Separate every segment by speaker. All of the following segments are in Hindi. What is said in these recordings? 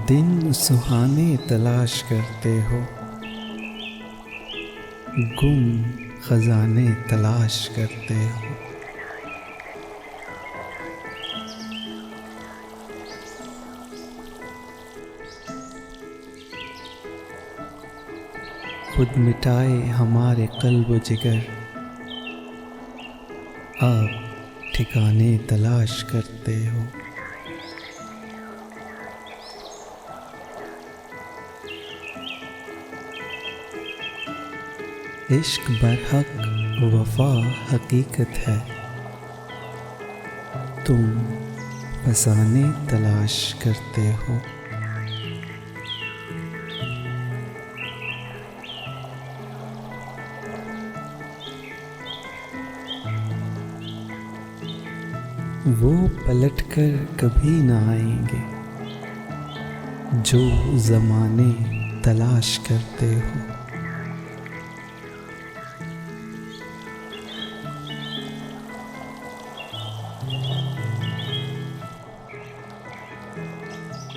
Speaker 1: दिन सुहाने तलाश करते हो, गुम खजाने तलाश करते हो। खुद मिटाए हमारे कल्ब जिगर, आप ठिकाने तलाश करते हो। इश्क बरहक वफा हकीकत है, तुम फसाने तलाश करते हो। वो पलटकर कभी ना आएंगे जो ज़माने तलाश करते हो।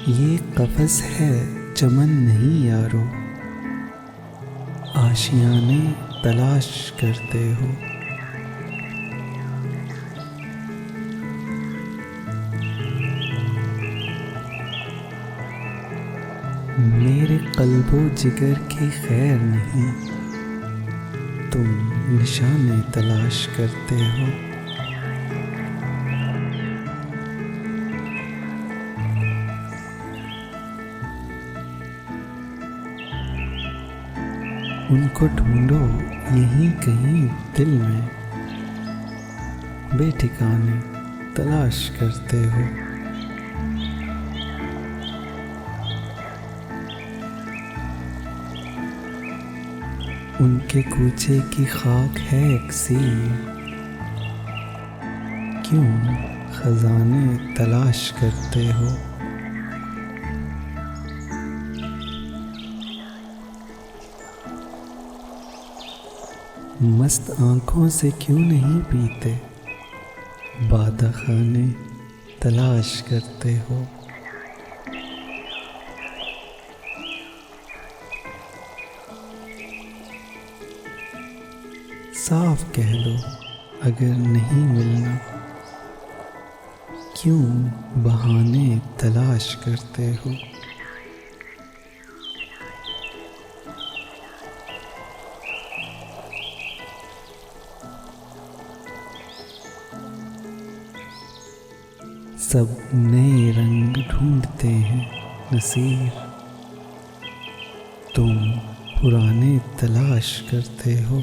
Speaker 1: ये कफ़स है चमन नहीं यारो, आशियाने तलाश करते हो। मेरे कल्बो जिगर की खैर नहीं, तुम निशाने तलाश करते हो। उनको ढूंढो यहीं कहीं दिल में, बेठिकाने तलाश करते हो। उनके कूचे की खाक है अक्सीर, क्यों खजाने तलाश करते हो। मस्त आँखों से क्यों नहीं पीते, बादा खाने तलाश करते हो। साफ कह दो अगर नहीं मिलना, क्यों बहाने तलाश करते हो। सब नए रंग ढूंढते हैं नसीर, तुम पुराने तलाश करते हो।